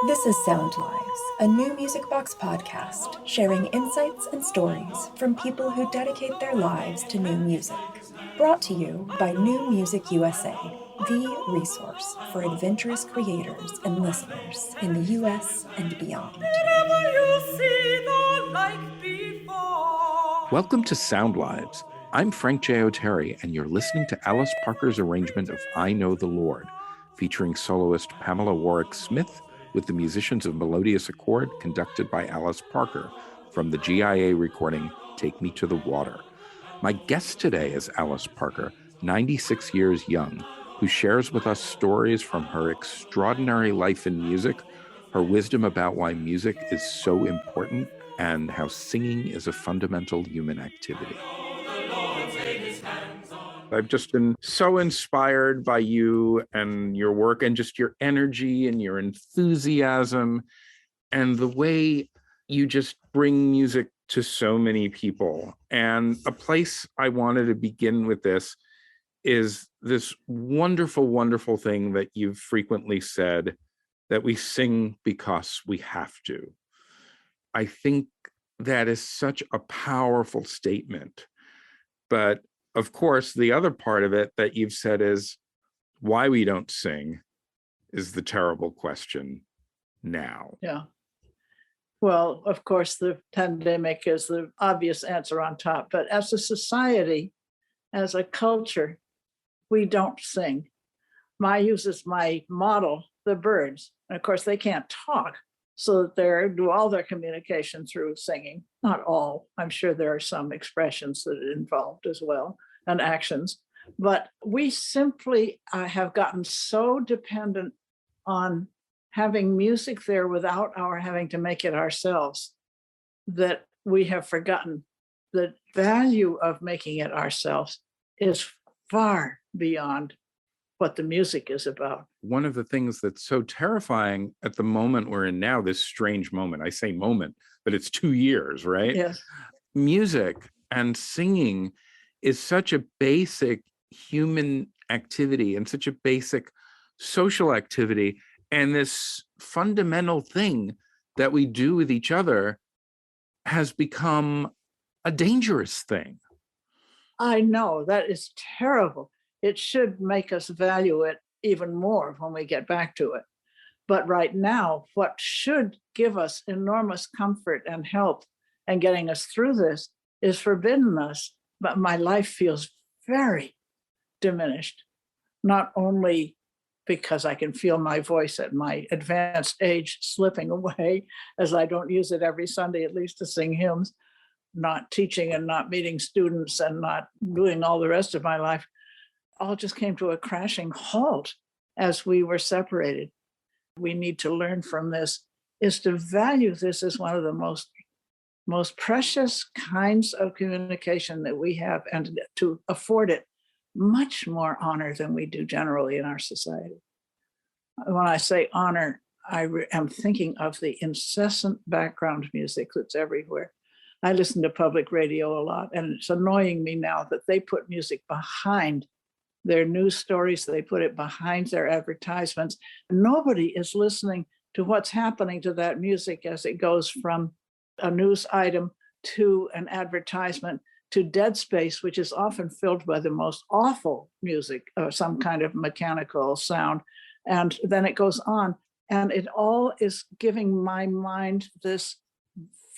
This is SoundLives, a NewMusicBox podcast sharing insights and stories from people who dedicate their lives to new music. Brought to you by New Music USA, the resource for adventurous creators and listeners in the US and beyond. Welcome to SoundLives. I'm Frank J. Oteri, and you're listening to Alice Parker's arrangement of I Know the Lord, featuring soloist Pamela Warwick Smith with the musicians of Melodious Accord, conducted by Alice Parker, from the GIA recording Take Me to the Water. My guest today is Alice Parker, 96 years young, who shares with us stories from her extraordinary life in music, her wisdom about why music is so important, and how singing is a fundamental human activity. I've just been so inspired by you and your work and just your energy and your enthusiasm and the way you just bring music to so many people. And a place I wanted to begin with this is this wonderful, wonderful thing that you've frequently said, that we sing because we have to. I think that is such a powerful statement. But of course, the other part of it that you've said is why we don't sing is the terrible question now. Yeah. Well, of course, the pandemic is the obvious answer on top. But as a society, as a culture, we don't sing. I use my model, the birds. And of course, they can't talk. So they do all their communication through singing. Not all. I'm sure there are some expressions that are involved as well, and actions. But we simply have gotten so dependent on having music there without our having to make it ourselves that we have forgotten the value of making it ourselves is far beyond what the music is about. One of the things that's so terrifying at the moment we're in now, this strange moment, I say moment, but it's 2 years, right? Yes. Music and singing is such a basic human activity and such a basic social activity. And this fundamental thing that we do with each other has become a dangerous thing. I know, that is terrible. It should make us value it even more when we get back to it. But right now, what should give us enormous comfort and help and getting us through this is forbidden us. But my life feels very diminished, not only because I can feel my voice at my advanced age slipping away, as I don't use it every Sunday, at least to sing hymns, not teaching and not meeting students and not doing all the rest of my life. All just came to a crashing halt as we were separated. We need to learn from this is to value this as one of the most precious kinds of communication that we have, and to afford it much more honor than we do generally in our society. When I say honor, I am thinking of the incessant background music that's everywhere. I listen to public radio a lot, and it's annoying me now that they put music behind their news stories, they put it behind their advertisements. Nobody is listening to what's happening to that music as it goes from a news item to an advertisement to dead space, which is often filled by the most awful music, some kind of mechanical sound. And then it goes on, and it all is giving my mind this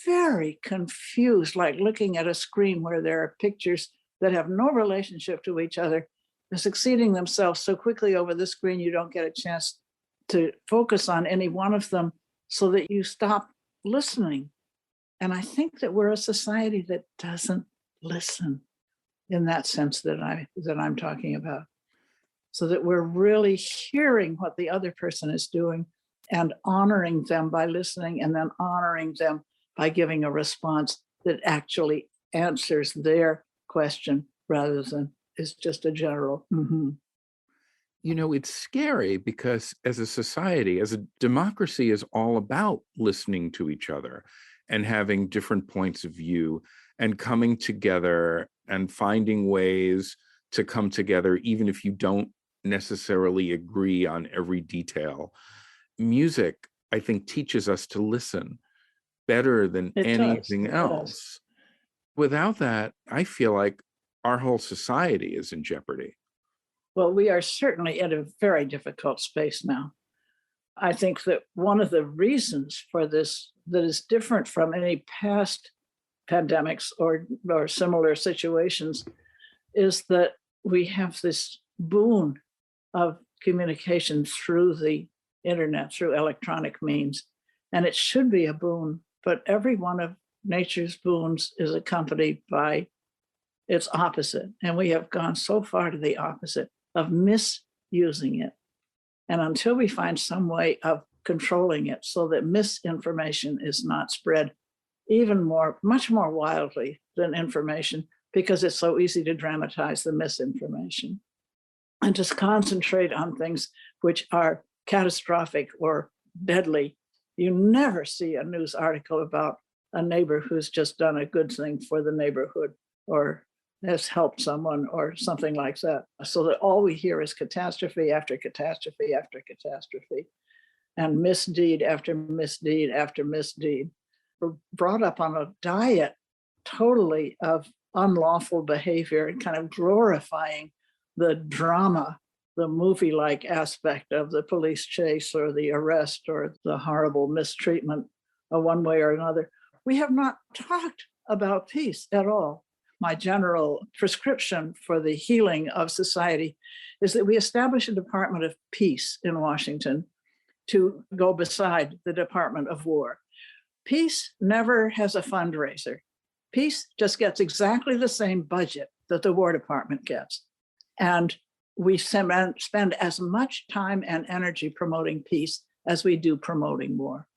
very confused, like looking at a screen where there are pictures that have no relationship to each other, succeeding themselves so quickly over the screen, you don't get a chance to focus on any one of them, so that you stop listening. And I think that we're a society that doesn't listen in that sense that I'm talking about, so that we're really hearing what the other person is doing and honoring them by listening, and then honoring them by giving a response that actually answers their question rather than is just a general. Mm-hmm. You know, it's scary because as a society, as a democracy is all about listening to each other and having different points of view and coming together and finding ways to come together, even if you don't necessarily agree on every detail. Music I think, teaches us to listen better than anything else. Without that, I feel like our whole society is in jeopardy. Well, we are certainly in a very difficult space now. I think that one of the reasons for this that is different from any past pandemics or similar situations is that we have this boon of communication through the internet, through electronic means. And it should be a boon, but every one of nature's boons is accompanied by its opposite. And we have gone so far to the opposite of misusing it. And until we find some way of controlling it so that misinformation is not spread much more wildly than information, because it's so easy to dramatize the misinformation, and just concentrate on things which are catastrophic or deadly. You never see a news article about a neighbor who's just done a good thing for the neighborhood or has helped someone or something like that. So that all we hear is catastrophe after catastrophe after catastrophe, and misdeed after misdeed after misdeed. We're brought up on a diet totally of unlawful behavior and kind of glorifying the drama, the movie-like aspect of the police chase or the arrest or the horrible mistreatment one way or another. We have not talked about peace at all. My general prescription for the healing of society is that we establish a Department of Peace in Washington to go beside the Department of War. Peace never has a fundraiser. Peace just gets exactly the same budget that the War Department gets. And we spend as much time and energy promoting peace as we do promoting war.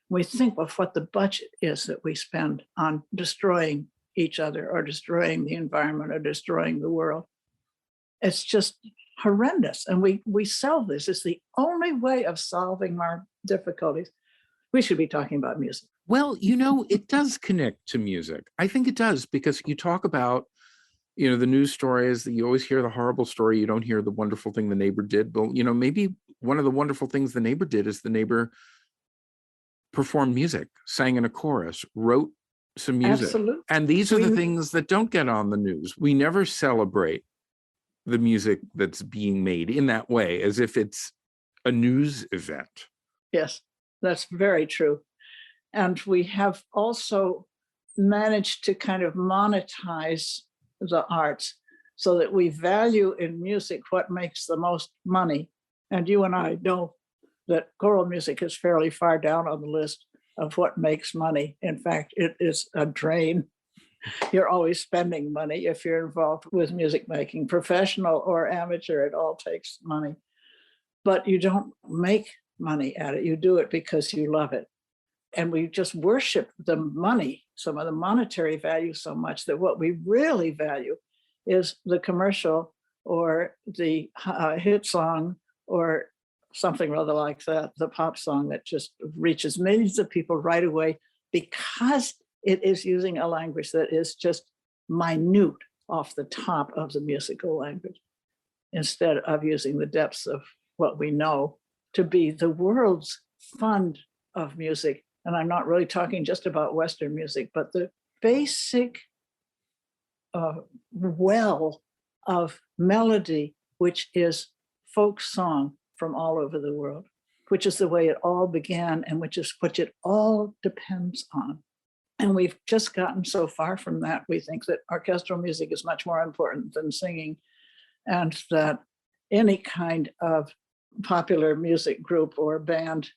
We think of what the budget is that we spend on destroying each other or destroying the environment or destroying the world. It's just horrendous. And we sell this as the only way of solving our difficulties. We should be talking about music. Well, it does connect to music. I think it does, because you talk about, the news stories that you always hear the horrible story. You don't hear the wonderful thing the neighbor did. But, maybe one of the wonderful things the neighbor did is the neighbor performed music, sang in a chorus, wrote some music. Absolutely. And these are the things that don't get on the news. We never celebrate the music that's being made in that way, as if it's a news event. Yes, that's very true. And we have also managed to kind of monetize the arts so that we value in music what makes the most money. And you and I know that choral music is fairly far down on the list of what makes money. In fact, it is a drain. You're always spending money if you're involved with music making, professional or amateur, it all takes money. But you don't make money at it. You do it because you love it. And we just worship the money, some of the monetary value so much that what we really value is the commercial or the hit song or something rather like that, the pop song that just reaches millions of people right away because it is using a language that is just minute off the top of the musical language, instead of using the depths of what we know to be the world's fund of music. And I'm not really talking just about Western music, but the basic well of melody, which is folk song from all over the world, which is the way it all began and which is what it all depends on. And we've just gotten so far from that. We think that orchestral music is much more important than singing, and that any kind of popular music group or band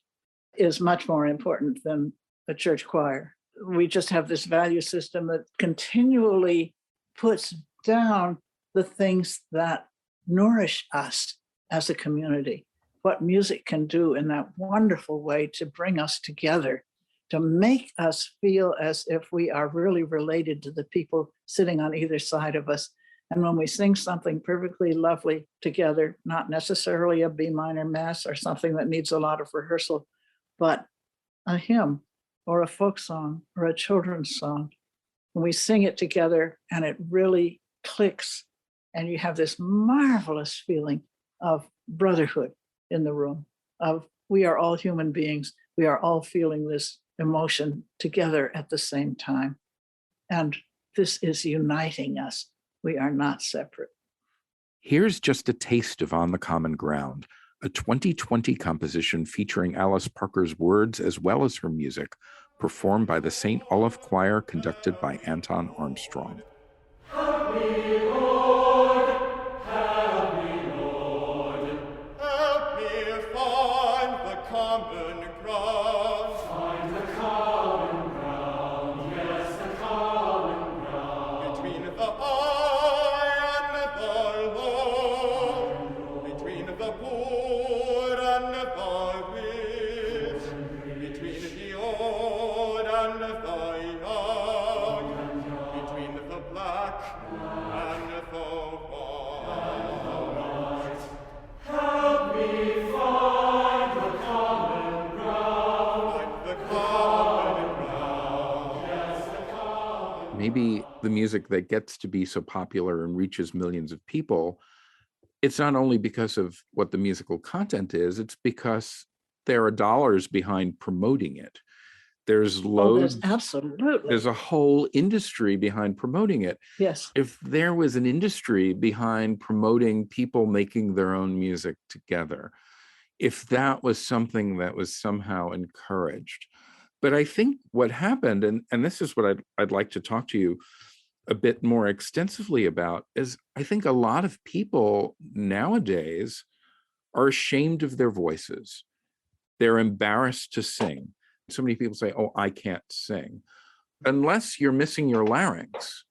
is much more important than a church choir. We just have this value system that continually puts down the things that nourish us as a community, what music can do in that wonderful way to bring us together, to make us feel as if we are really related to the people sitting on either side of us. And when we sing something perfectly lovely together, not necessarily a B minor mass or something that needs a lot of rehearsal, but a hymn or a folk song or a children's song, when we sing it together and it really clicks and you have this marvelous feeling of brotherhood in the room, of we are all human beings We are all feeling this emotion together at the same time. And this is uniting us. We are not separate. Here's just a taste of On the Common Ground, a 2020 composition featuring Alice Parker's words as well as her music, performed by the St. Olaf Choir, conducted by Anton Armstrong. Help me, Lord, help me, Lord. Help me find the common ground. Find the common ground, yes, the common ground. Between the high and the low, between the poor and the rich, between the old and the young, between the black and the white. Help me find the common ground. Find the common ground. Yes, the common. Maybe the music that gets to be so popular and reaches millions of people, it's not only because of what the musical content is, it's because there are dollars behind promoting it. There's loads. Absolutely. There's a whole industry behind promoting it. Yes. If there was an industry behind promoting people making their own music together, if that was something that was somehow encouraged. But I think what happened, and this is what I'd like to talk to you a bit more extensively about, is I think a lot of people nowadays are ashamed of their voices. They're embarrassed to sing. So many people say, oh, I can't sing. Unless you're missing your larynx,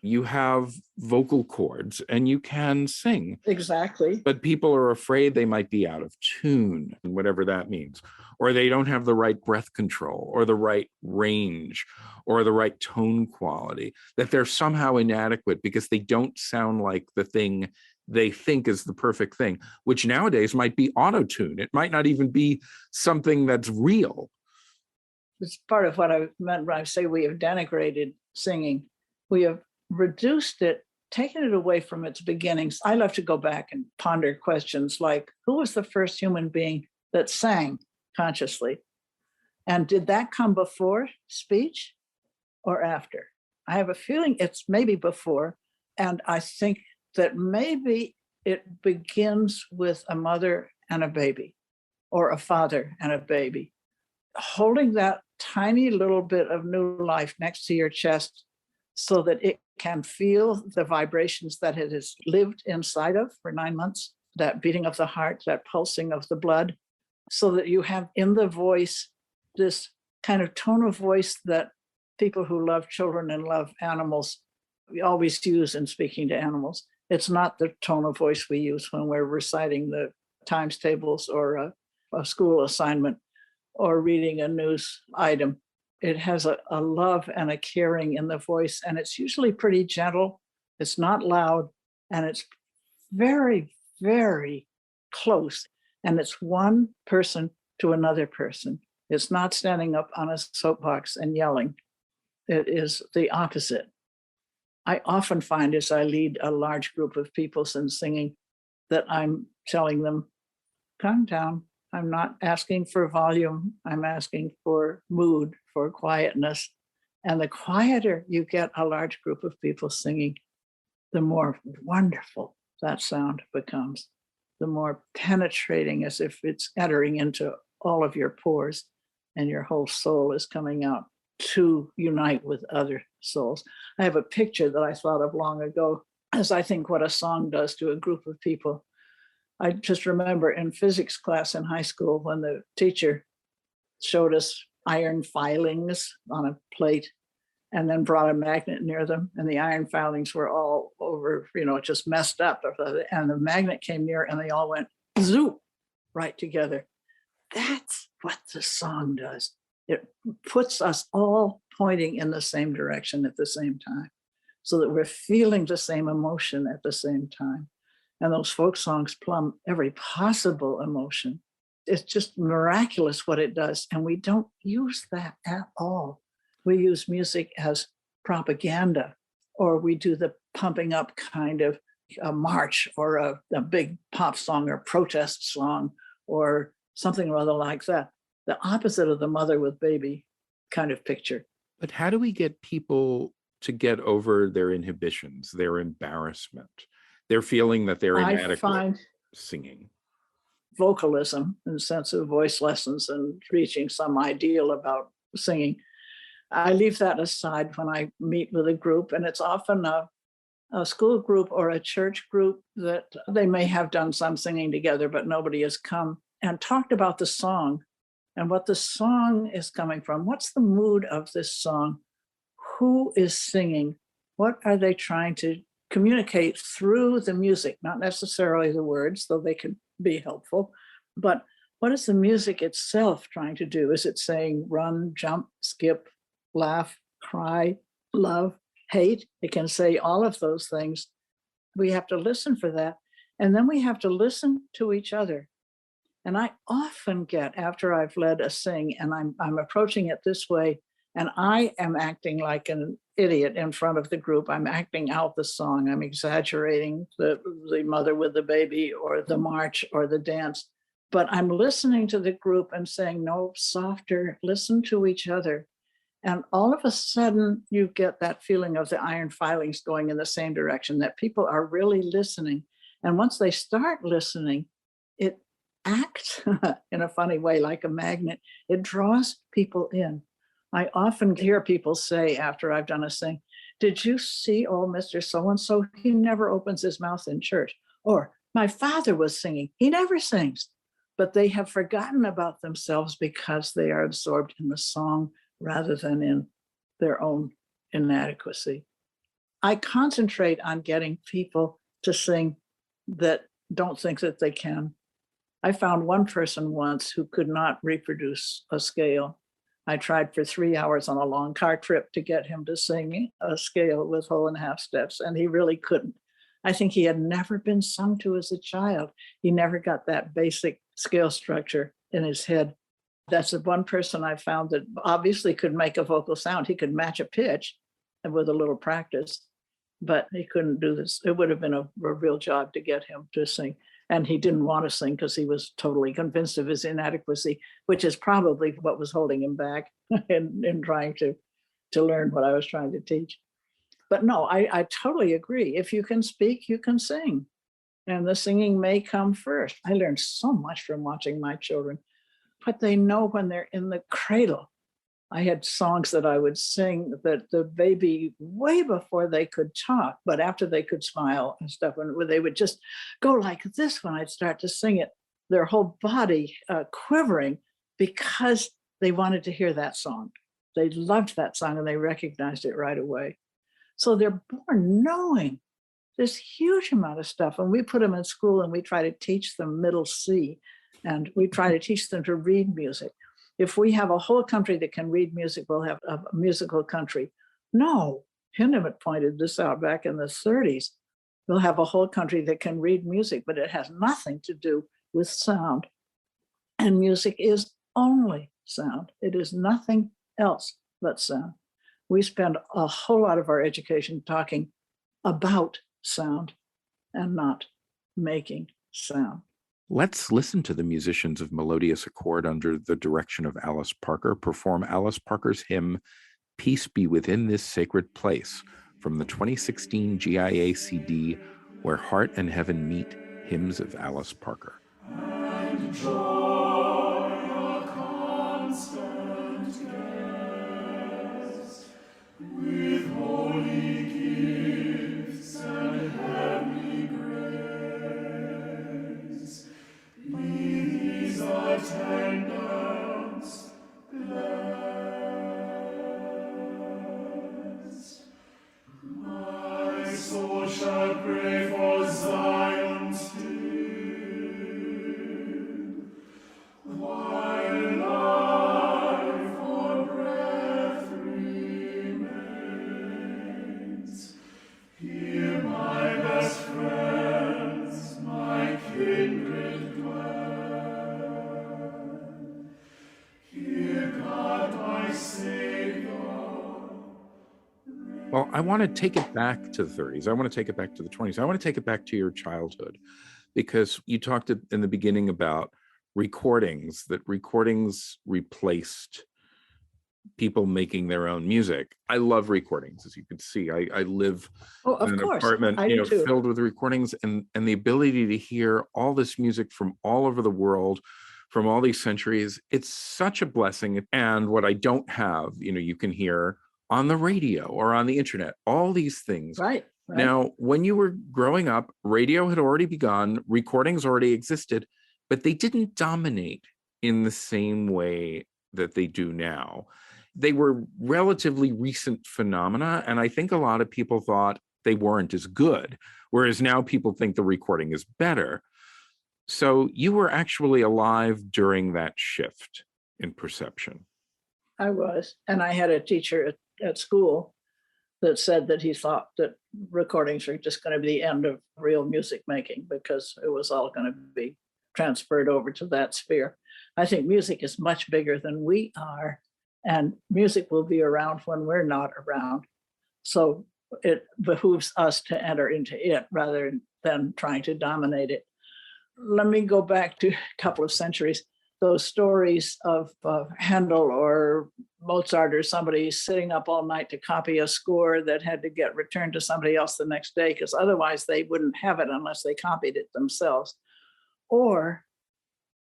you have vocal cords and you can sing. Exactly. But people are afraid they might be out of tune, whatever that means, or they don't have the right breath control or the right range or the right tone quality, that they're somehow inadequate because they don't sound like the thing they think is the perfect thing, which nowadays might be auto-tune. It might not even be something that's real. It's part of what I meant when I say we have denigrated singing. We have reduced it, taken it away from its beginnings. I love to go back and ponder questions like, who was the first human being that sang consciously? And did that come before speech or after? I have a feeling it's maybe before. And I think that maybe it begins with a mother and a baby, or a father and a baby. Holding that tiny little bit of new life next to your chest so that it can feel the vibrations that it has lived inside of for 9 months, that beating of the heart, that pulsing of the blood, so that you have in the voice this kind of tone of voice that people who love children and love animals we always use in speaking to animals. It's not the tone of voice we use when we're reciting the times tables or a school assignment or reading a news item. It has a love and a caring in the voice, and it's usually pretty gentle. It's not loud, and it's very, very close. And it's one person to another person. It's not standing up on a soapbox and yelling. It is the opposite. I often find as I lead a large group of people in singing that I'm telling them, calm down. I'm not asking for volume. I'm asking for mood, for quietness. And the quieter you get a large group of people singing, the more wonderful that sound becomes, the more penetrating, as if it's entering into all of your pores and your whole soul is coming out to unite with other souls. I have a picture that I thought of long ago as I think what a song does to a group of people. I just remember in physics class in high school when the teacher showed us iron filings on a plate and then brought a magnet near them, and the iron filings were all over, just messed up. And the magnet came near and they all went zoop right together. That's what the song does. It puts us all pointing in the same direction at the same time so that we're feeling the same emotion at the same time. And those folk songs plumb every possible emotion. It's just miraculous what it does. And we don't use that at all. We use music as propaganda, or we do the pumping up kind of a march or a big pop song or protest song or something rather like that. the opposite of the mother with baby kind of picture. But how do we get people to get over their inhibitions, their embarrassment, their feeling that they're I inadequate find singing? vocalism in the sense of voice lessons and reaching some ideal about singing. I leave that aside when I meet with a group, and it's often a school group or a church group that they may have done some singing together, but nobody has come and talked about the song and what the song is coming from. What's the mood of this song? Who is singing? What are they trying to communicate through the music? Not necessarily the words, though they can be helpful, but what is the music itself trying to do? Is it saying run, jump, skip, laugh, cry, love, hate? It can say all of those things. We have to listen for that. And then we have to listen to each other. And I often get, after I've led a sing and I'm approaching it this way, and I am acting like an idiot in front of the group. I'm acting out the song. I'm exaggerating the mother with the baby or the march or the dance. But I'm listening to the group and saying, no, softer, listen to each other. And all of a sudden, you get that feeling of the iron filings going in the same direction, that people are really listening. And once they start listening, it acts in a funny way like a magnet. It draws people in. I often hear people say after I've done a sing, did you see old Mr. So-and-so? He never opens his mouth in church. Or my father was singing. He never sings. But they have forgotten about themselves because they are absorbed in the song rather than in their own inadequacy. I concentrate on getting people to sing that don't think that they can. I found one person once who could not reproduce a scale. I tried for 3 hours on a long car trip to get him to sing a scale with whole and half steps, and he really couldn't. I think he had never been sung to as a child. He never got that basic scale structure in his head. That's the one person I found that obviously could make a vocal sound. He could match a pitch with a little practice, but he couldn't do this. It would have been a real job to get him to sing. And he didn't want to sing because he was totally convinced of his inadequacy, which is probably what was holding him back in trying to learn what I was trying to teach. But no, I totally agree. If you can speak, you can sing. And the singing may come first. I learned so much from watching my children, what they know when they're in the cradle. I had songs that I would sing that the baby, way before they could talk, but after they could smile and stuff, and they would just go like this when I'd start to sing it, their whole body quivering because they wanted to hear that song. They loved that song and they recognized it right away. So they're born knowing this huge amount of stuff. And we put them in school and we try to teach them middle C, and we try to teach them to read music. If we have a whole country that can read music, we'll have a musical country. No, Hindemith pointed this out back in the 30s. We'll have a whole country that can read music, but it has nothing to do with sound. And music is only sound. It is nothing else but sound. We spend a whole lot of our education talking about sound and not making sound. Let's listen to the musicians of Melodious Accord under the direction of Alice Parker perform Alice Parker's hymn, Peace Be Within This Sacred Place, from the 2016 GIA CD, Where Heart and Heaven Meet, Hymns of Alice Parker. And joy a constant guest, with holy gifts and heavenly grace, be these attendants blessed. My soul shall pray for Zion's hill, while life or breath remains. Here my best friends, my kindred dwell. Here God my Savior. Well, I want to take it back to the 30s. I want to take it back to the 20s. I want to take it back to your childhood, because you talked in the beginning about recordings, that recordings replaced people making their own music. I love recordings, as you can see. I live of in an course, apartment, I do too. filled with recordings, and the ability to hear all this music from all over the world, from all these centuries. It's such a blessing. And what I don't have, you can hear on the radio or on the internet, all these things. Right. Now, when you were growing up, radio had already begun, recordings already existed, but they didn't dominate in the same way that they do now. They were relatively recent phenomena, and I think a lot of people thought they weren't as good, whereas now people think the recording is better. So you were actually alive during that shift in perception. I was, and I had a teacher at school that said that he thought that recordings were just going to be the end of real music making because it was all going to be transferred over to that sphere. I think music is much bigger than we are, and music will be around when we're not around. So it behooves us to enter into it rather than trying to dominate it. Let me go back to a couple of centuries. Those stories of Handel or Mozart or somebody sitting up all night to copy a score that had to get returned to somebody else the next day because otherwise they wouldn't have it unless they copied it themselves. Or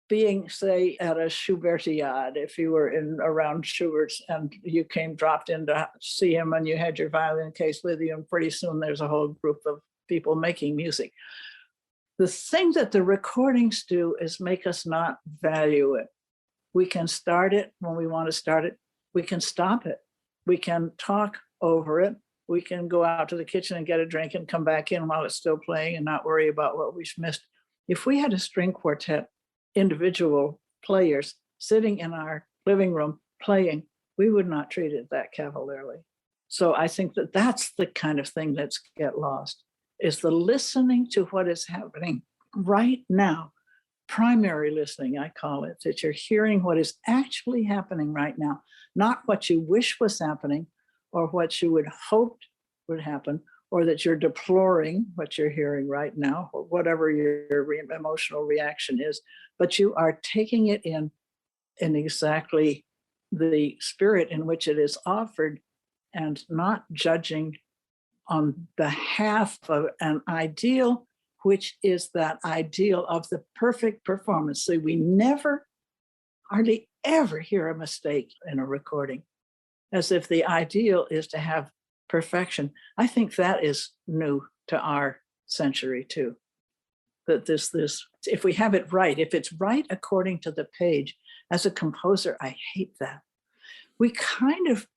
being, say, at a Schubertiade, if you were around Schubert's and you dropped in to see him and you had your violin case with you, and pretty soon there's a whole group of people making music. The thing that the recordings do is make us not value it. We can start it when we want to start it. We can stop it. We can talk over it. We can go out to the kitchen and get a drink and come back in while it's still playing and not worry about what we've missed. If we had a string quartet, individual players sitting in our living room playing, we would not treat it that cavalierly. So I think that that's the kind of thing that's get lost, is the listening to what is happening right now. Primary listening, I call it, that you're hearing what is actually happening right now, not what you wish was happening or what you would hoped would happen, or that you're deploring what you're hearing right now, or whatever your emotional reaction is, but you are taking it in exactly the spirit in which it is offered and not judging on behalf of an ideal, which is that ideal of the perfect performance. So we hardly ever hear a mistake in a recording, as if the ideal is to have perfection. I think that is new to our century too. That this, if we have it right, if it's right according to the page, as a composer, I hate that. We kind of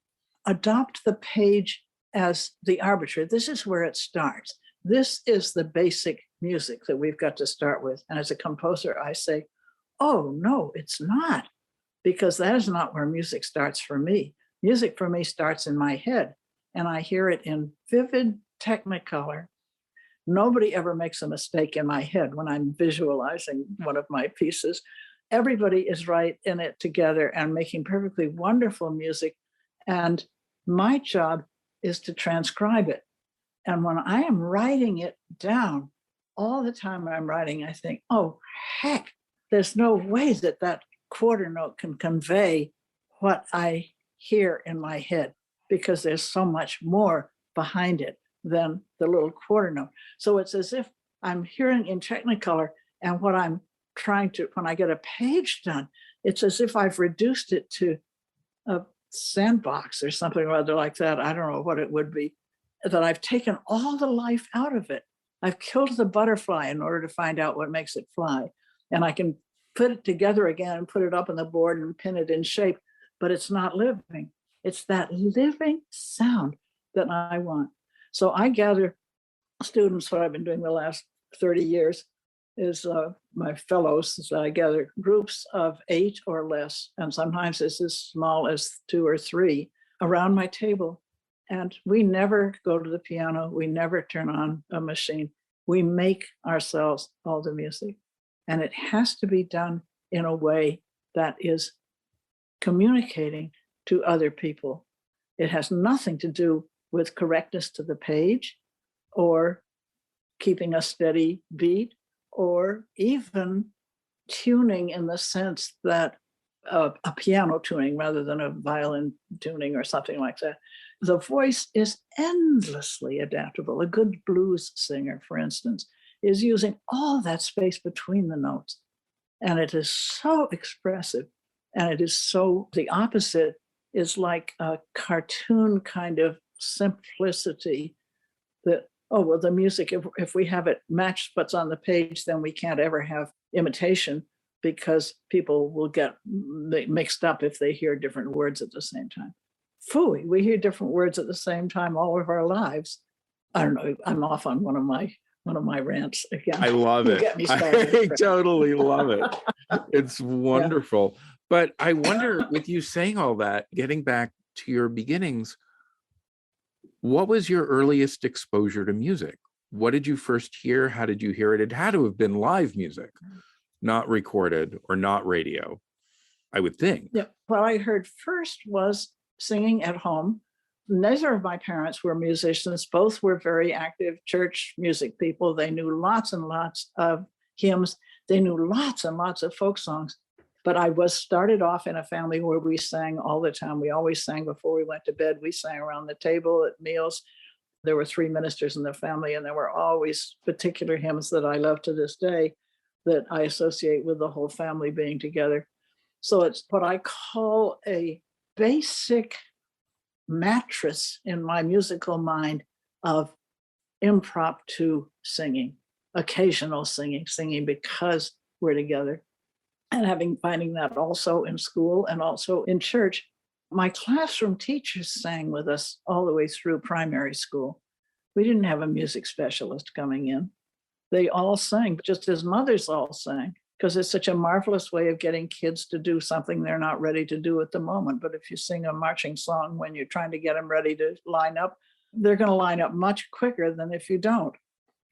adopt the page as the arbiter. This is where it starts. This is the basic music that we've got to start with. And as a composer, I say, oh, no, it's not, because that is not where music starts for me. Music for me starts in my head, and I hear it in vivid technicolor. Nobody ever makes a mistake in my head when I'm visualizing one of my pieces. Everybody is right in it together and making perfectly wonderful music. And my job is to transcribe it. And when I am writing it down, all the time when I'm writing, I think, oh, heck, there's no way that that quarter note can convey what I hear in my head, because there's so much more behind it than the little quarter note. So it's as if I'm hearing in technicolor, and what I'm trying to, when I get a page done, it's as if I've reduced it to a sandbox or something or other like that. I don't know what it would be, that I've taken all the life out of it. I've killed the butterfly in order to find out what makes it fly. And I can put it together again and put it up on the board and pin it in shape, but it's not living. It's that living sound that I want. So I gather students, what I've been doing the last 30 years is my fellows, so I gather groups of 8 or less, and sometimes it's as small as 2 or 3 around my table. And we never go to the piano. We never turn on a machine. We make ourselves all the music. And it has to be done in a way that is communicating to other people. It has nothing to do with correctness to the page or keeping a steady beat or even tuning in the sense that a piano tuning rather than a violin tuning or something like that. The voice is endlessly adaptable. A good blues singer, for instance, is using all that space between the notes. And it is so expressive. And it is so, the opposite is like a cartoon kind of simplicity that, oh, well, the music, if we have it matched what's on the page, then we can't ever have imitation because people will get mixed up if they hear different words at the same time. Phooey, we hear different words at the same time all of our lives. I don't know, I'm off on one of my rants again. I love it. Get me started. I totally love it. It's wonderful. Yeah. But I wonder, with you saying all that, getting back to your beginnings, what was your earliest exposure to music? What did you first hear? How did you hear it? It had to have been live music, not recorded or not radio, I would think. Yeah. What I heard first was singing at home. Neither of my parents were musicians. Both were very active church music people. They knew lots and lots of hymns. They knew lots and lots of folk songs. But I was started off in a family where we sang all the time. We always sang before we went to bed. We sang around the table at meals. There were 3 ministers in the family, and there were always particular hymns that I love to this day that I associate with the whole family being together. So it's what I call a basic mattress in my musical mind of impromptu singing, occasional singing because we're together. And finding that also in school and also in church. My classroom teachers sang with us all the way through primary school. We didn't have a music specialist coming in. They all sang, just as mothers all sang, because it's such a marvelous way of getting kids to do something they're not ready to do at the moment. But if you sing a marching song when you're trying to get them ready to line up, they're going to line up much quicker than if you don't.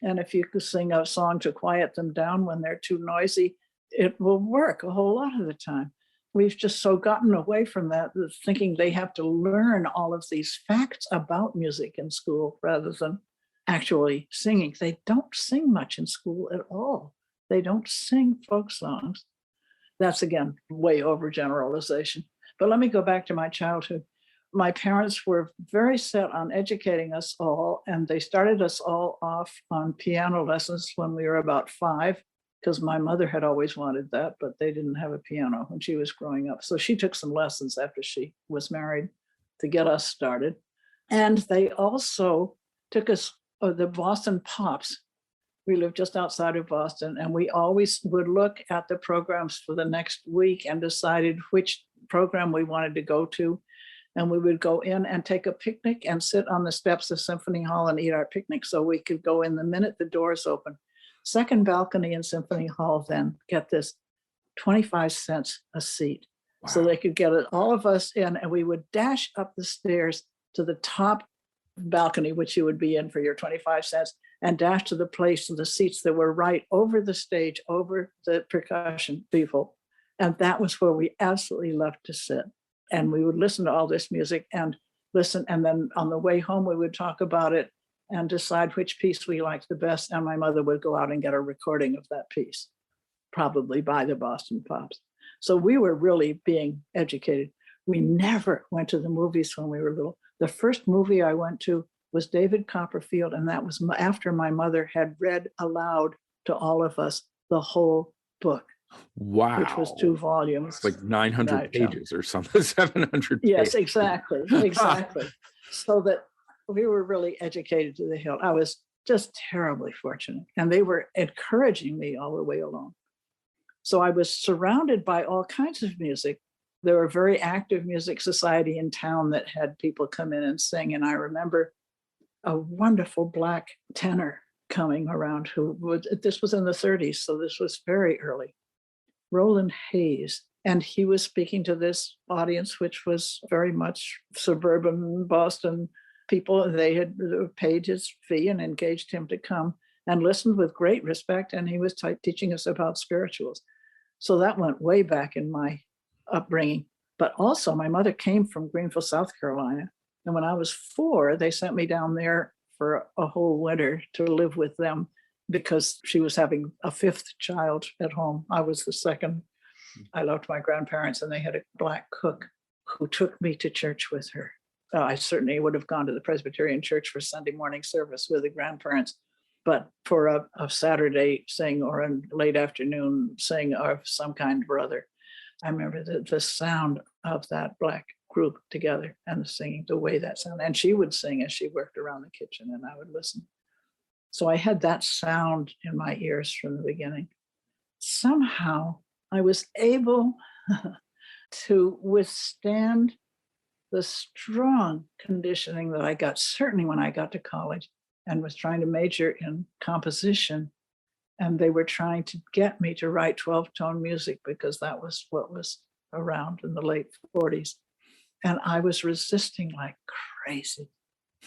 And if you could sing a song to quiet them down when they're too noisy, it will work a whole lot of the time. We've just so gotten away from that, thinking they have to learn all of these facts about music in school rather than actually singing. They don't sing much in school at all. They don't sing folk songs. That's, again, way overgeneralization. But let me go back to my childhood. My parents were very set on educating us all, and they started us all off on piano lessons when we were about 5. Because my mother had always wanted that, but they didn't have a piano when she was growing up. So she took some lessons after she was married to get us started. And they also took us, the Boston Pops. We lived just outside of Boston, and we always would look at the programs for the next week and decided which program we wanted to go to. And we would go in and take a picnic and sit on the steps of Symphony Hall and eat our picnic so we could go in the minute the doors open. Second balcony in Symphony Hall, then, get this, 25 cents a seat. Wow. So they could get all of us in, and we would dash up the stairs to the top balcony, which you would be in for your 25 cents, and dash to the place of the seats that were right over the stage, over the percussion people. And that was where we absolutely loved to sit. And we would listen to all this music and listen. And then on the way home, we would talk about it and decide which piece we liked the best. And my mother would go out and get a recording of that piece, probably by the Boston Pops. So we were really being educated. We never went to the movies when we were little. The first movie I went to was David Copperfield, and that was after my mother had read aloud to all of us the whole book. Wow. Which was 2 volumes. It's like 900 pages or something, 700 pages. Yes, exactly. So that we were really educated to the hilt. I was just terribly fortunate. And they were encouraging me all the way along. So I was surrounded by all kinds of music. There were a very active music society in town that had people come in and sing. And I remember a wonderful black tenor coming around this was in the 30s, so this was very early. Roland Hayes. And he was speaking to this audience, which was very much suburban Boston people. They had paid his fee and engaged him to come and listened with great respect. And he was teaching us about spirituals. So that went way back in my upbringing. But also my mother came from Greenville, South Carolina. And when I was 4, they sent me down there for a whole winter to live with them. because she was having a fifth child at home. I was the second. I loved my grandparents, and they had a black cook who took me to church with her. I certainly would have gone to the Presbyterian church for Sunday morning service with the grandparents, but for a Saturday sing or a late afternoon sing of some kind or other, I remember the sound of that black group together and the singing, the way that sound. And she would sing as she worked around the kitchen, and I would listen. So I had that sound in my ears from the beginning. Somehow I was able to withstand the strong conditioning that I got, certainly when I got to college and was trying to major in composition. And they were trying to get me to write 12-tone music because that was what was around in the late 40s. And I was resisting like crazy.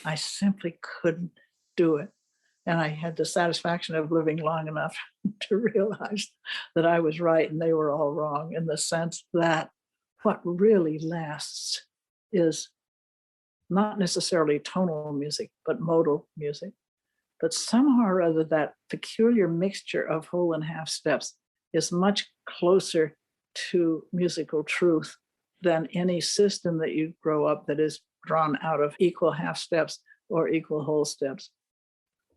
I simply couldn't do it. And I had the satisfaction of living long enough to realize that I was right and they were all wrong, in the sense that what really lasts is not necessarily tonal music, but modal music. But somehow or other, that peculiar mixture of whole and half steps is much closer to musical truth than any system that you grow up that is drawn out of equal half steps or equal whole steps.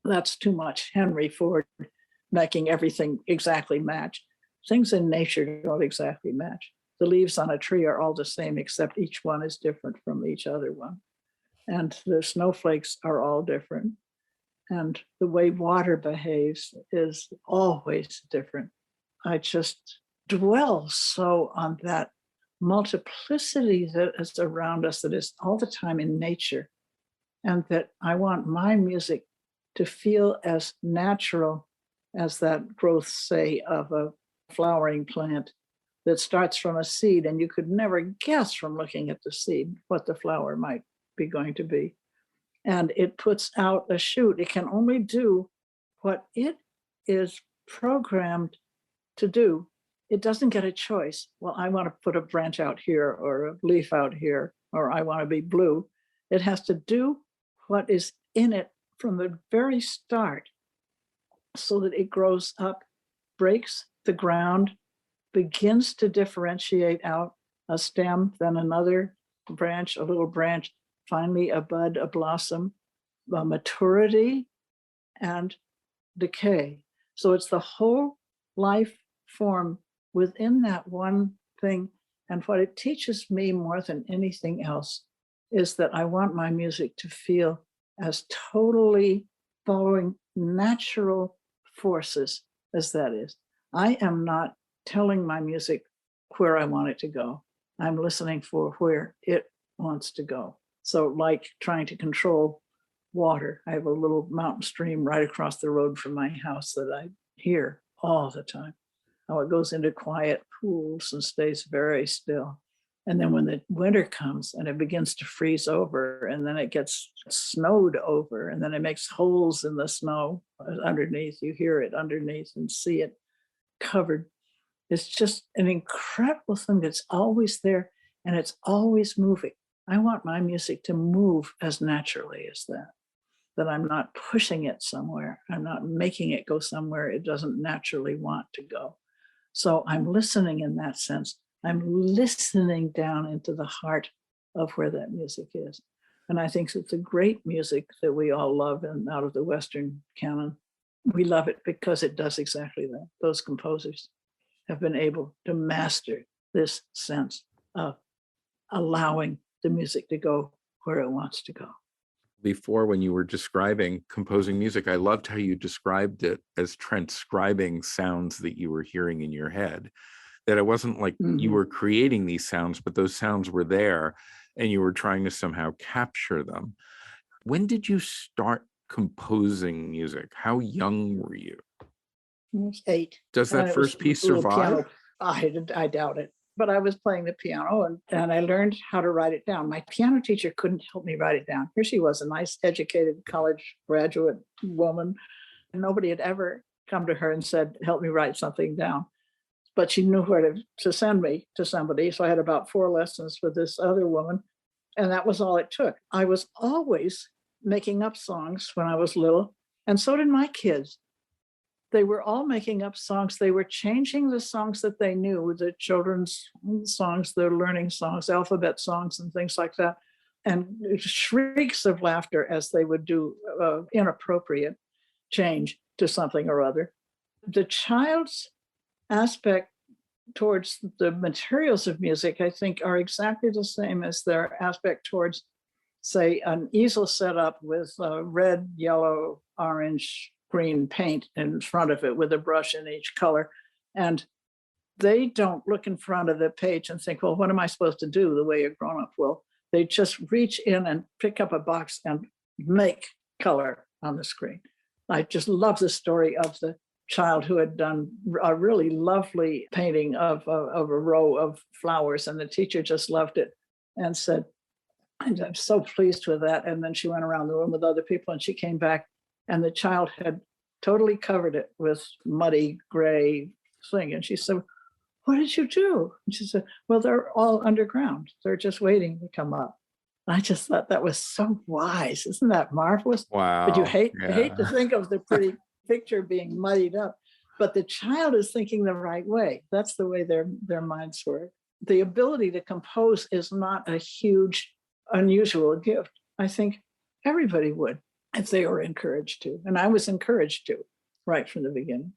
That's too much Henry Ford making everything exactly match. Things in nature don't exactly match. The leaves on a tree are all the same, except each one is different from each other one. And the snowflakes are all different. And the way water behaves is always different. I just dwell so on that multiplicity that is around us, that is all the time in nature, and that I want my music to feel as natural as that growth, say, of a flowering plant that starts from a seed, and you could never guess from looking at the seed what the flower might be going to be. And it puts out a shoot. It can only do what it is programmed to do. It doesn't get a choice. Well, I want to put a branch out here or a leaf out here, or I want to be blue. It has to do what is in it from the very start, so that it grows up, breaks the ground, begins to differentiate out a stem, then another branch, a little branch, finally a bud, a blossom, a maturity, and decay. So it's the whole life form within that one thing. And what it teaches me more than anything else is that I want my music to feel as totally following natural forces as that is. I am not telling my music where I want it to go. I'm listening for where it wants to go. So like trying to control water, I have a little mountain stream right across the road from my house that I hear all the time. How it goes into quiet pools and stays very still. And then when the winter comes and it begins to freeze over, and then it gets snowed over, and then it makes holes in the snow underneath, you hear it underneath and see it covered. It's just an incredible thing that's always there, and it's always moving. I want my music to move as naturally as that I'm not pushing it somewhere. I'm not making it go somewhere it doesn't naturally want to go. So I'm listening in that sense. I'm listening down into the heart of where that music is. And I think that the great music that we all love and out of the Western canon, we love it because it does exactly that. Those composers have been able to master this sense of allowing the music to go where it wants to go. Before, when you were describing composing music, I loved how you described it as transcribing sounds that you were hearing in your head. That it wasn't like you were creating these sounds, but those sounds were there and you were trying to somehow capture them. When did you start composing music? How young were you? I was 8. Does that first piece survive? I doubt it. But I was playing the piano and I learned how to write it down. My piano teacher couldn't help me write it down. Here she was, a nice, educated college graduate woman. Nobody had ever come to her and said, help me write something down. But she knew where to send me to somebody. So I had about 4 lessons with this other woman. And that was all it took. I was always making up songs when I was little. And so did my kids. They were all making up songs. They were changing the songs that they knew, the children's songs, the learning songs, alphabet songs, and things like that, and shrieks of laughter as they would do inappropriate change to something or other. The child's aspect towards the materials of music, I think, are exactly the same as their aspect towards, say, an easel set up with red, yellow, orange, green paint in front of it with a brush in each color. And they don't look in front of the page and think, well, what am I supposed to do the way a grown-up will? They just reach in and pick up a box and make color on the screen. I just love the story of the child who had done a really lovely painting of a row of flowers, and the teacher just loved it and said, I'm so pleased with that. And then she went around the room with other people and she came back and the child had totally covered it with muddy gray thing. And she said, what did you do? And she said, well, they're all underground. They're just waiting to come up. I just thought that was so wise. Isn't that marvelous? Wow. But you hate to think of the pretty picture being muddied up, but the child is thinking the right way. That's the way their minds work. The ability to compose is not a huge, unusual gift. I think everybody would if they were encouraged to. And I was encouraged to right from the beginning.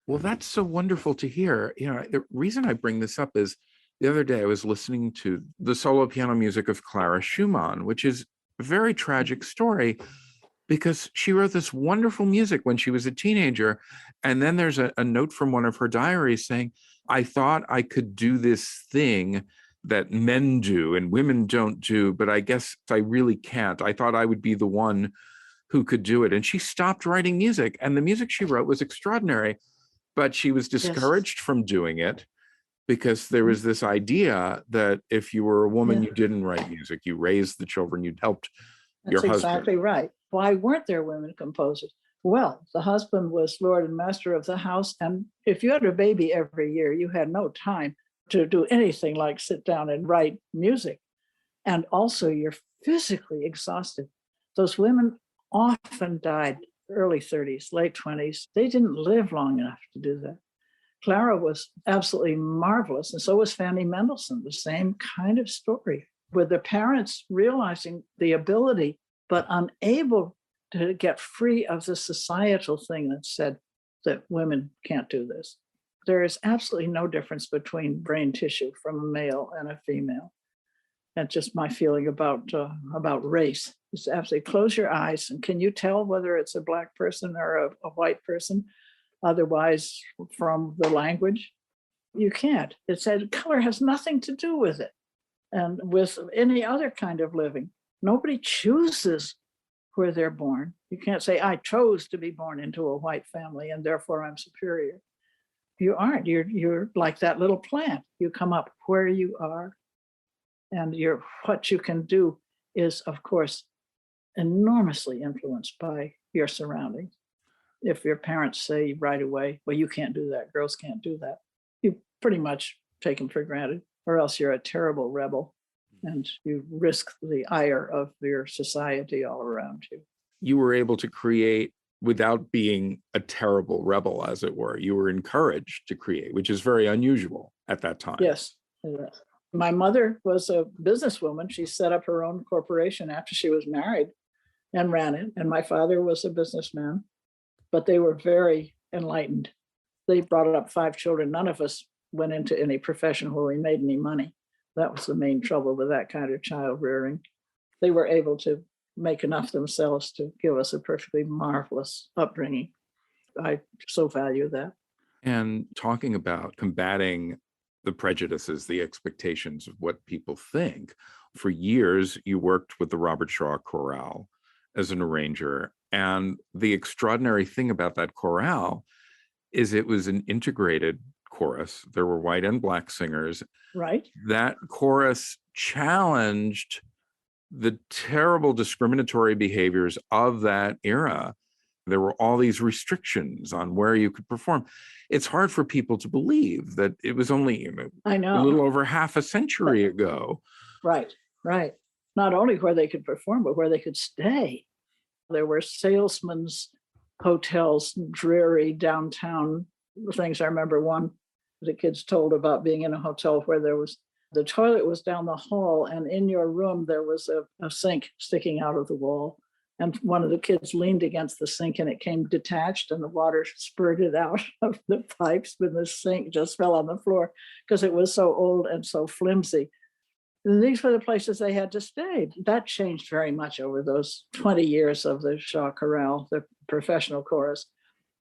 Well, that's so wonderful to hear. You know, the reason I bring this up is the other day I was listening to the solo piano music of Clara Schumann, which is a very tragic story because she wrote this wonderful music when she was a teenager. And then there's a note from one of her diaries saying, I thought I could do this thing that men do and women don't do, but I guess I really can't. I thought I would be the one who could do it. And she stopped writing music, and the music she wrote was extraordinary, but she was discouraged from doing it because there was this idea that if you were a woman, you didn't write music, you raised the children, you'd helped your husband. That's exactly right. Why weren't there women composers? Well, the husband was lord and master of the house. And if you had a baby every year, you had no time to do anything like sit down and write music. And also you're physically exhausted. Those women often died early 30s, late 20s. They didn't live long enough to do that. Clara was absolutely marvelous. And so was Fanny Mendelssohn, the same kind of story, with the parents realizing the ability, but unable to get free of the societal thing that said that women can't do this. There is absolutely no difference between brain tissue from a male and a female. That's just my feeling about race. It's absolutely close your eyes, and can you tell whether it's a Black person or a white person? Otherwise, from the language, you can't. It said color has nothing to do with it. And with any other kind of living, nobody chooses where they're born. You can't say, I chose to be born into a white family and therefore I'm superior. You aren't. You're like that little plant. You come up where you are, and what you can do is, of course, enormously influenced by your surroundings. If your parents say right away, well, you can't do that, girls can't do that, you pretty much take them for granted, or else you're a terrible rebel and you risk the ire of your society all around you. You were able to create without being a terrible rebel, as it were. You were encouraged to create, which is very unusual at that time. Yes. My mother was a businesswoman. She set up her own corporation after she was married and ran it. And my father was a businessman, but they were very enlightened. They brought up 5 children. None of us went into any profession where we made any money. That was the main trouble with that kind of child rearing. They were able to make enough themselves to give us a perfectly marvelous upbringing. I so value that. And talking about combating the prejudices, the expectations of what people think. For years, you worked with the Robert Shaw Chorale as an arranger. And the extraordinary thing about that chorale is it was an integrated chorus. There were white and Black singers. Right. That chorus challenged the terrible discriminatory behaviors of that era. There were all these restrictions on where you could perform. It's hard for people to believe that it was only I know. a little over half a century ago. Right. Not only where they could perform, but where they could stay. There were salesmen's hotels, dreary downtown things. I remember one the kids told about being in a hotel where the toilet was down the hall, and in your room there was a sink sticking out of the wall. And one of the kids leaned against the sink and it came detached and the water spurted out of the pipes, but the sink just fell on the floor because it was so old and so flimsy. And these were the places they had to stay. That changed very much over those 20 years of the Shaw Chorale, the professional chorus,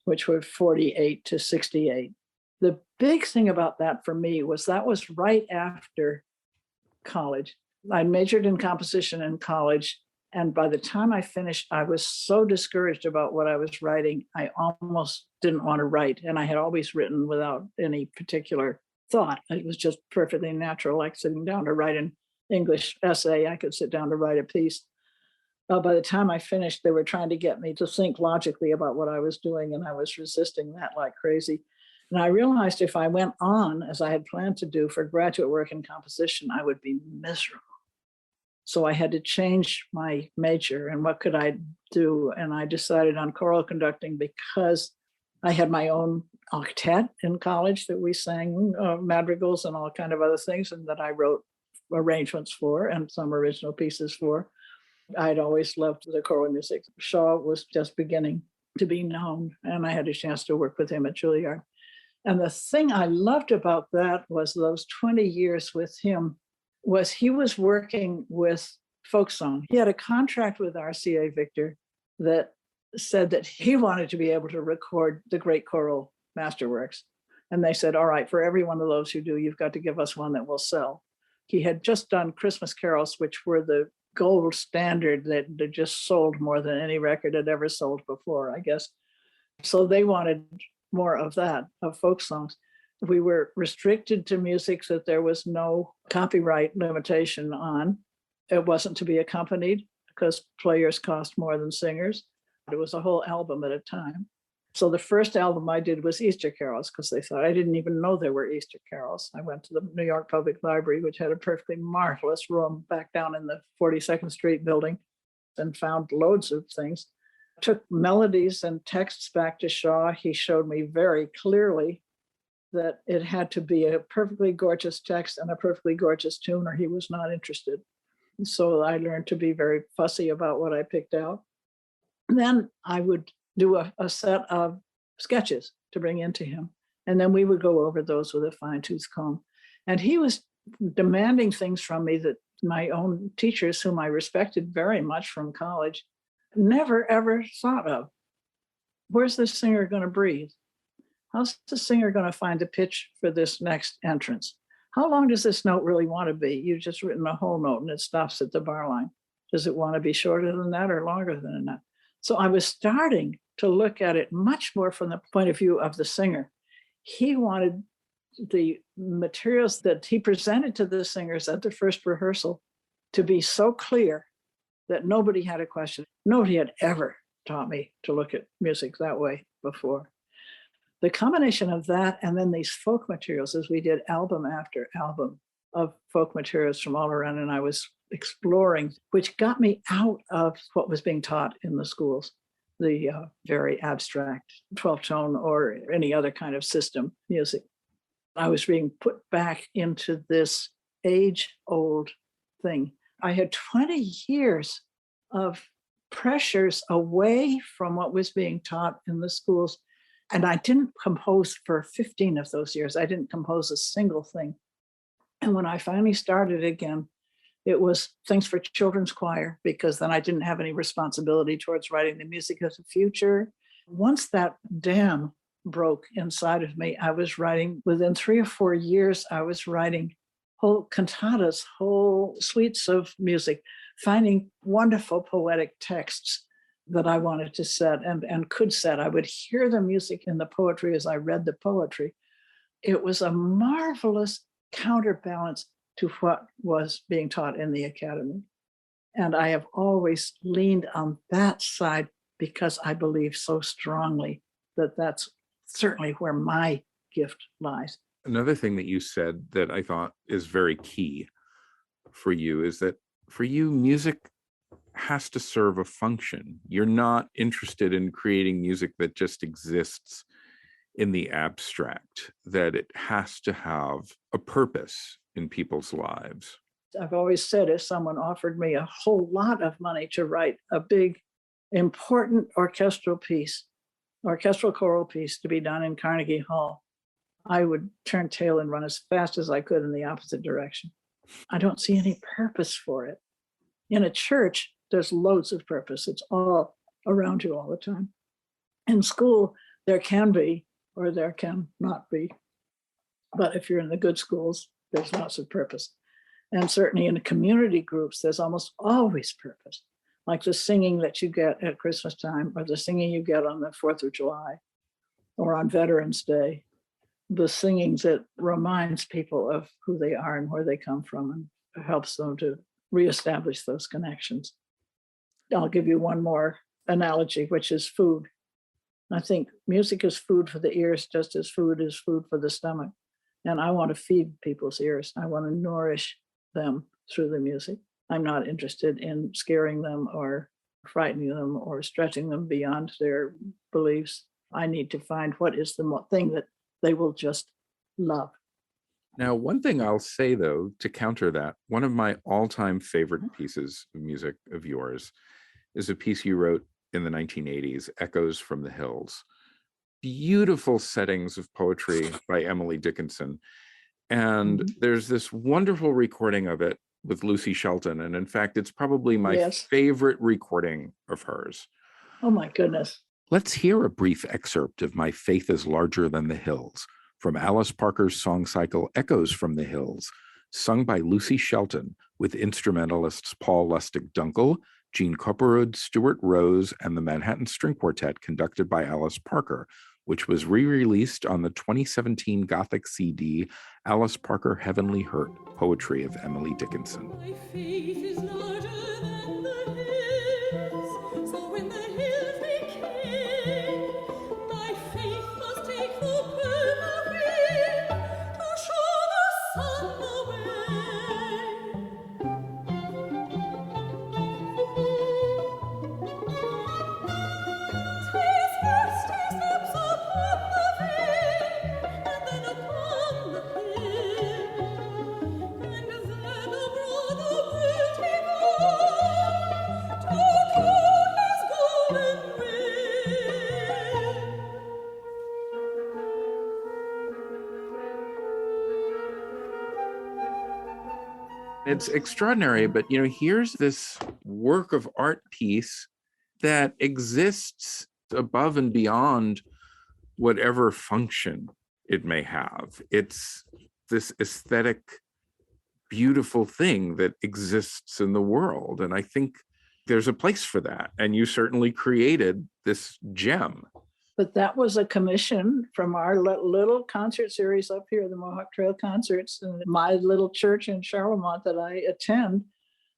which were 48 to 68. The big thing about that for me was that was right after college. I majored in composition in college. And by the time I finished, I was so discouraged about what I was writing, I almost didn't want to write. And I had always written without any particular thought. It was just perfectly natural, like sitting down to write an English essay. I could sit down to write a piece. By the time I finished, they were trying to get me to think logically about what I was doing, and I was resisting that like crazy. And I realized if I went on, as I had planned to do for graduate work in composition, I would be miserable. So I had to change my major, and what could I do? And I decided on choral conducting because I had my own octet in college that we sang madrigals and all kind of other things, and that I wrote arrangements for and some original pieces for. I'd always loved the choral music. Shaw was just beginning to be known, and I had a chance to work with him at Juilliard. And the thing I loved about that was those 20 years with him was he was working with folk song. He had a contract with RCA Victor that said that he wanted to be able to record the great choral masterworks. And they said, all right, for every one of those you do, you've got to give us one that will sell. He had just done Christmas carols, which were the gold standard that just sold more than any record had ever sold before, I guess. So they wanted more of that, of folk songs. We were restricted to music that there was no copyright limitation on. It wasn't to be accompanied because players cost more than singers. It was a whole album at a time. So the first album I did was Easter carols because they thought I didn't even know there were Easter carols. I went to the New York Public Library, which had a perfectly marvelous room back down in the 42nd Street building, and found loads of things. Took melodies and texts back to Shaw. He showed me very clearly that it had to be a perfectly gorgeous text and a perfectly gorgeous tune, or he was not interested. So I learned to be very fussy about what I picked out. And then I would do a set of sketches to bring into him. And then we would go over those with a fine-tooth comb. And he was demanding things from me that my own teachers, whom I respected very much from college, never, ever thought of. Where's this singer going to breathe? How's the singer going to find a pitch for this next entrance? How long does this note really want to be? You've just written a whole note and it stops at the bar line. Does it want to be shorter than that or longer than that? So I was starting to look at it much more from the point of view of the singer. He wanted the materials that he presented to the singers at the first rehearsal to be so clear that nobody had a question. Nobody had ever taught me to look at music that way before. The combination of that and then these folk materials, as we did album after album of folk materials from all around, and I was exploring, which got me out of what was being taught in the schools, the very abstract 12-tone or any other kind of system music. I was being put back into this age-old thing. I had 20 years of pressures away from what was being taught in the schools. And I didn't compose for 15 of those years. I didn't compose a single thing. And when I finally started again, it was things for children's choir, because then I didn't have any responsibility towards writing the music of the future. Once that dam broke inside of me, I was writing, within 3 or 4 years, I was writing whole cantatas, whole suites of music, finding wonderful poetic texts that I wanted to set and could set. I would hear the music in the poetry as I read the poetry. It was a marvelous counterbalance to what was being taught in the academy. And I have always leaned on that side because I believe so strongly that that's certainly where my gift lies. Another thing that you said that I thought is very key for you is that for you, music has to serve a function. You're not interested in creating music that just exists in the abstract, that it has to have a purpose in people's lives. I've always said if someone offered me a whole lot of money to write a big, important orchestral choral piece to be done in Carnegie Hall, I would turn tail and run as fast as I could in the opposite direction. I don't see any purpose for it. In a church, there's loads of purpose. It's all around you all the time. In school, there can be, or there can not be. But if you're in the good schools, there's lots of purpose. And certainly in the community groups, there's almost always purpose, like the singing that you get at Christmas time, or the singing you get on the 4th of July, or on Veterans Day, the singing that reminds people of who they are and where they come from and helps them to reestablish those connections. I'll give you one more analogy, which is food. I think music is food for the ears, just as food is food for the stomach. And I want to feed people's ears. I want to nourish them through the music. I'm not interested in scaring them or frightening them or stretching them beyond their beliefs. I need to find what is the thing that they will just love. Now, one thing I'll say, though, to counter that, one of my all-time favorite pieces of music of yours is a piece you wrote in the 1980s, Echoes from the Hills. Beautiful settings of poetry by Emily Dickinson. And there's this wonderful recording of it with Lucy Shelton. And in fact, it's probably my favorite recording of hers. Oh, my goodness. Let's hear a brief excerpt of My Faith is Larger Than the Hills from Alice Parker's song cycle Echoes from the Hills, sung by Lucy Shelton with instrumentalists Paul Lustig-Dunkel, Gene Kopperud, Stuart Rose, and the Manhattan String Quartet, conducted by Alice Parker, which was re-released on the 2017 Gothic CD, Alice Parker Heavenly Hurt, Poetry of Emily Dickinson. My faith is larger than the hills, so when the hills decay, my faith must take the burden wind to show the sun the way. Taste first, taste steps upon the vale, and then upon the hill, and then abroad the beauty gone, to crown his golden rim. It's extraordinary, but here's this work of art piece that exists above and beyond whatever function it may have. It's this aesthetic, beautiful thing that exists in the world. And I think there's a place for that. And you certainly created this gem. But that was a commission from our little concert series up here, the Mohawk Trail Concerts, in my little church in Charlemont that I attend,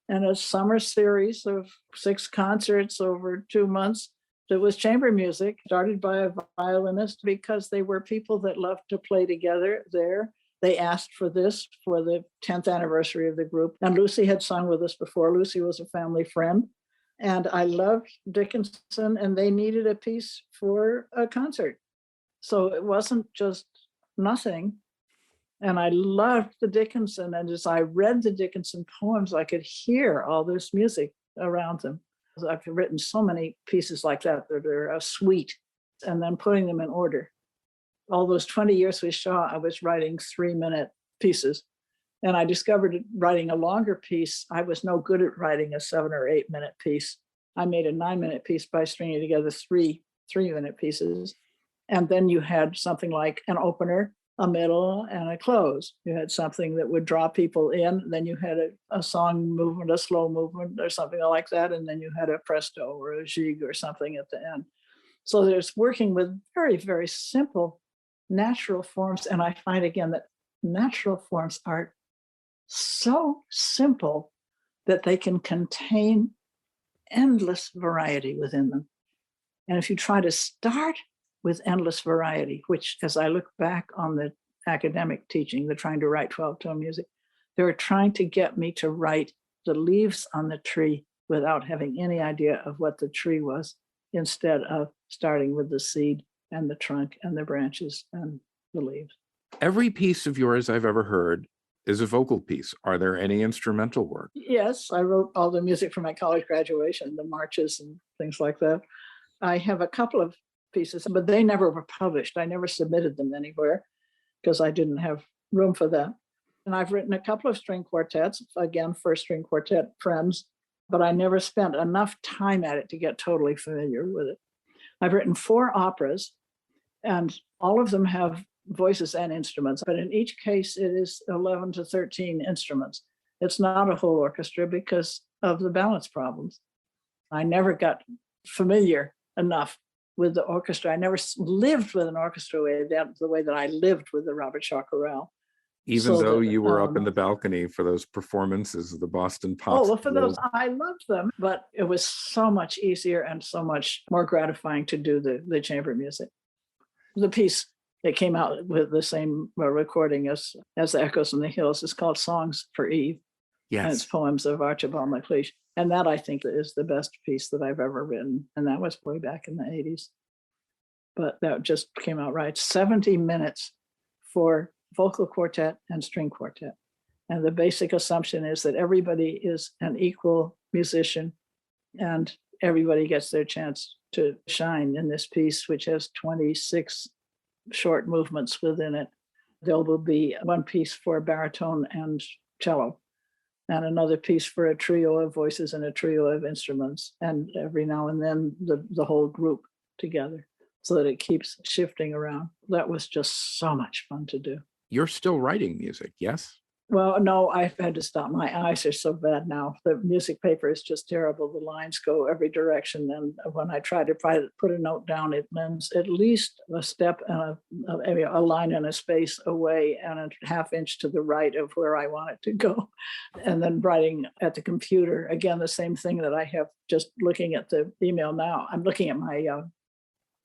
and a summer series of 6 concerts over 2 months. That was chamber music, started by a violinist because they were people that loved to play together there. They asked for this for the 10th anniversary of the group. And Lucy had sung with us before. Lucy was a family friend. And I loved Dickinson, and they needed a piece for a concert. So it wasn't just nothing. And I loved the Dickinson. And as I read the Dickinson poems, I could hear all this music around them. I've written so many pieces like that are a suite, and then putting them in order. All those 20 years with Shaw, I was writing 3-minute pieces. And I discovered writing a longer piece, I was no good at writing a 7 or 8 minute piece. I made a 9-minute piece by stringing together 3-minute pieces. And then you had something like an opener, a middle, and a close. You had something that would draw people in. Then you had a song movement, a slow movement, or something like that. And then you had a presto or a jig or something at the end. So there's working with very, very simple natural forms. And I find again that natural forms are so simple that they can contain endless variety within them. And if you try to start with endless variety, which as I look back on the academic teaching, they're trying to write 12-tone music, they're trying to get me to write the leaves on the tree without having any idea of what the tree was, instead of starting with the seed and the trunk and the branches and the leaves. Every piece of yours I've ever heard is a vocal piece. Are there any instrumental work? Yes, I wrote all the music for my college graduation, the marches and things like that. I have a couple of pieces, but they never were published. I never submitted them anywhere because I didn't have room for that. And I've written a couple of string quartets, again, for string quartet friends, but I never spent enough time at it to get totally familiar with it. I've written 4 operas, and all of them have voices and instruments, but in each case, it is 11 to 13 instruments. It's not a whole orchestra because of the balance problems. I never got familiar enough with the orchestra. I never lived with an orchestra the way that I lived with the Robert Shaw Chorale. Even though you were up in the balcony for those performances of the Boston Pop. Oh, well, for those, I loved them, but it was so much easier and so much more gratifying to do the chamber music. The piece that came out with the same recording as the Echoes in the Hills is called Songs for Eve. Yes. And it's poems of Archibald MacLeish. And that, I think, is the best piece that I've ever written. And that was way back in the 80s. But that just came out right. 70 minutes for vocal quartet and string quartet. And the basic assumption is that everybody is an equal musician and everybody gets their chance to shine in this piece, which has 26 short movements within it. There will be one piece for baritone and cello, and another piece for a trio of voices and a trio of instruments, and every now and then the whole group together, so that it keeps shifting around. That was just so much fun to do. You're still writing music, yes? Well, no, I've had to stop. My eyes are so bad now. The music paper is just terrible. The lines go every direction. And when I try to put a note down, it lends at least a step and a line and a space away and a half inch to the right of where I want it to go. And then writing at the computer, again, the same thing that I have just looking at the email now. I'm looking at my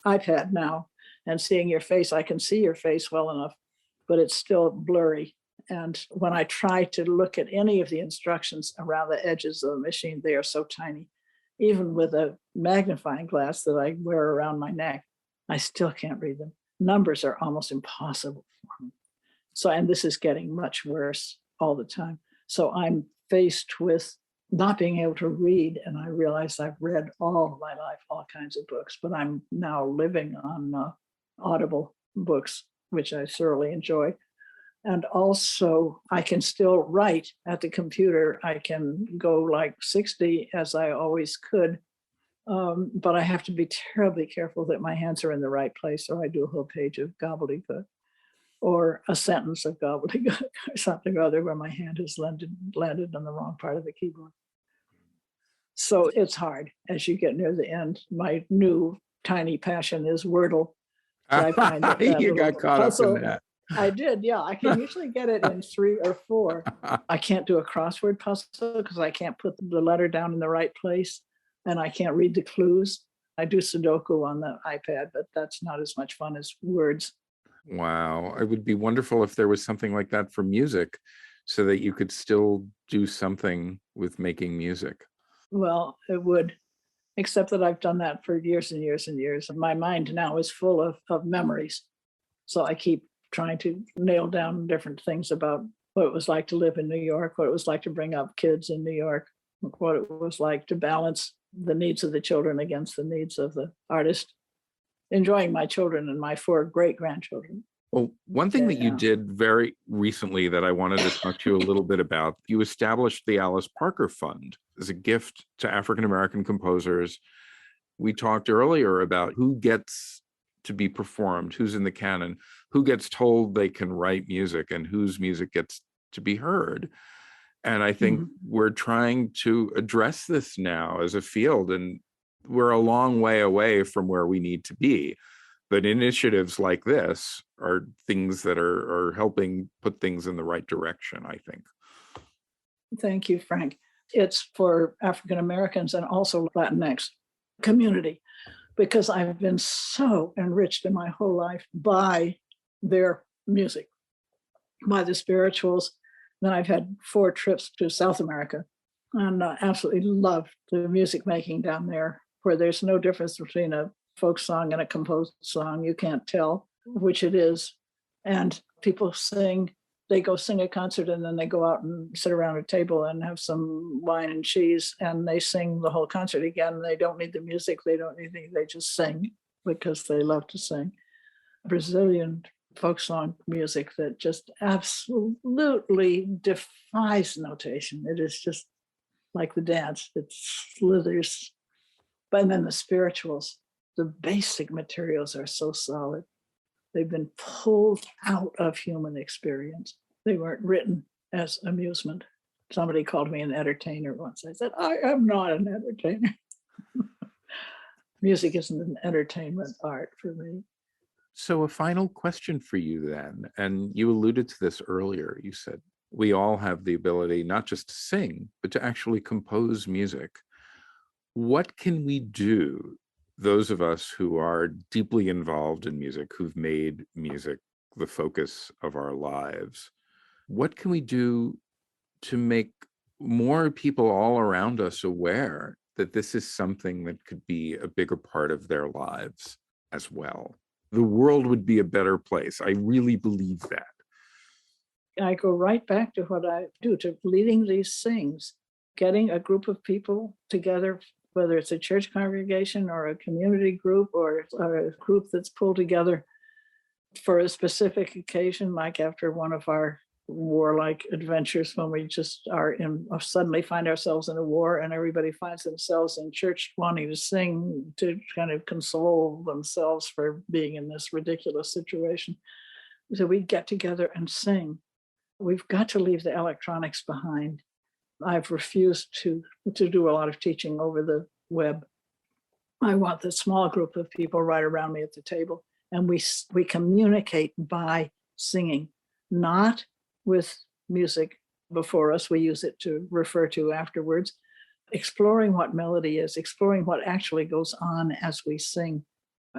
iPad now and seeing your face. I can see your face well enough, but it's still blurry. And when I try to look at any of the instructions around the edges of the machine, they are so tiny. Even with a magnifying glass that I wear around my neck, I still can't read them. Numbers are almost impossible for me. So, and this is getting much worse all the time. So I'm faced with not being able to read. And I realize I've read all my life, all kinds of books, but I'm now living on Audible books, which I thoroughly enjoy. And also, I can still write at the computer. I can go like 60 as I always could, but I have to be terribly careful that my hands are in the right place, or I do a whole page of gobbledygook, or a sentence of gobbledygook, or something or other where my hand has landed on the wrong part of the keyboard. So it's hard as you get near the end. My new tiny passion is Wordle. So I find that you got caught up in that. I did, yeah. I can usually get it in 3 or 4. I can't do a crossword puzzle because I can't put the letter down in the right place, and I can't read the clues. I do Sudoku on the iPad, but that's not as much fun as words. Wow. It would be wonderful if there was something like that for music so that you could still do something with making music. Well, it would, except that I've done that for years and years and years. My mind now is full of memories. So I keep trying to nail down different things about what it was like to live in New York, what it was like to bring up kids in New York, what it was like to balance the needs of the children against the needs of the artist, enjoying my children and my 4 great-grandchildren. Well, one thing that you did very recently that I wanted to talk to you a little bit about, you established the Alice Parker Fund as a gift to African-American composers. We talked earlier about who gets to be performed, who's in the canon, who gets told they can write music, and whose music gets to be heard. And I think we're trying to address this now as a field, and we're a long way away from where we need to be. But initiatives like this are things that are helping put things in the right direction, I think. Thank you, Frank. It's for African Americans and also Latinx community, because I've been so enriched in my whole life by their music, by the spirituals. Then I've had 4 trips to South America And I absolutely love the music making down there, where there's no difference between a folk song and a composed song. You can't tell which it is. And people sing, they go sing a concert and then they go out and sit around a table and have some wine and cheese and they sing the whole concert again. They don't need the music, they don't need anything, they just sing because they love to sing. Brazilian folk song music that just absolutely defies notation. It is just like the dance, it slithers. But then the spirituals, the basic materials are so solid. They've been pulled out of human experience. They weren't written as amusement. Somebody called me an entertainer once. I said, I am not an entertainer. Music isn't an entertainment art for me. So a final question for you then, and you alluded to this earlier. You said, we all have the ability not just to sing, but to actually compose music. What can we do, those of us who are deeply involved in music, who've made music the focus of our lives, what can we do to make more people all around us aware that this is something that could be a bigger part of their lives as well? The world would be a better place. I really believe that. I go right back to what I do, to leading these things, getting a group of people together, whether it's a church congregation or a community group or a group that's pulled together for a specific occasion, like after one of our warlike adventures, when we just are suddenly find ourselves in a war and everybody finds themselves in church wanting to sing to kind of console themselves for being in this ridiculous situation. So we get together and sing. We've got to leave the electronics behind. I've refused to do a lot of teaching over the web. I want the small group of people right around me at the table, and we communicate by singing, not with music before us. We use it to refer to afterwards, exploring what melody is, exploring what actually goes on as we sing,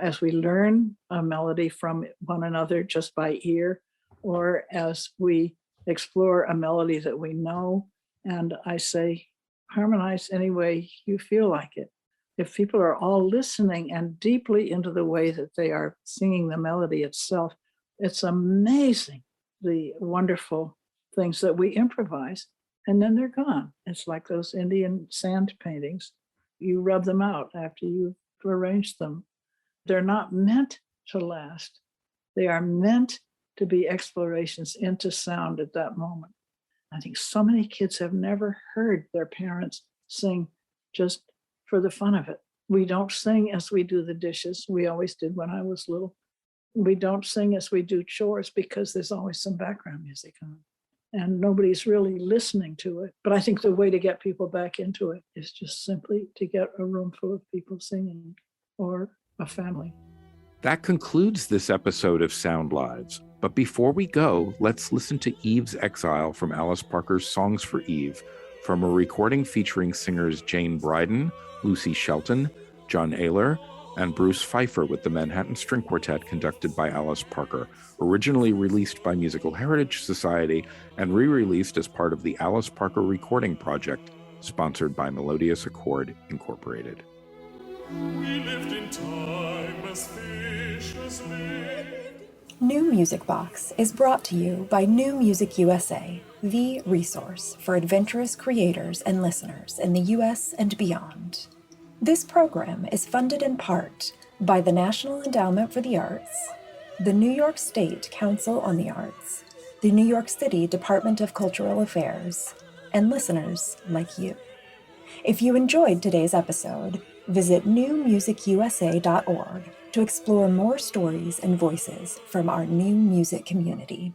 as we learn a melody from one another just by ear, or as we explore a melody that we know. And I say, harmonize any way you feel like it. If people are all listening and deeply into the way that they are singing the melody itself, it's amazing the wonderful things that we improvise, and then they're gone. It's like those Indian sand paintings. You rub them out after you've arranged them. They're not meant to last. They are meant to be explorations into sound at that moment. I think so many kids have never heard their parents sing just for the fun of it. We don't sing as we do the dishes. We always did when I was little. We don't sing as we do chores because there's always some background music on, and nobody's really listening to it. But I think the way to get people back into it is just simply to get a room full of people singing, or a family. That concludes this episode of SoundLives. But before we go, let's listen to Eve's Exile from Alice Parker's Songs for Eve, from a recording featuring singers Jane Bryden, Lucy Shelton, John Ayler, and Bruce Pfeiffer with the Manhattan String Quartet, conducted by Alice Parker, originally released by Musical Heritage Society and re-released as part of the Alice Parker Recording Project, sponsored by Melodious Accord Incorporated. We lived in time as fish as lived. New Music Box is brought to you by New Music USA, the resource for adventurous creators and listeners in the U.S. and beyond. This program is funded in part by the National Endowment for the Arts, the New York State Council on the Arts, the New York City Department of Cultural Affairs, and listeners like you. If you enjoyed today's episode, visit newmusicusa.org to explore more stories and voices from our new music community.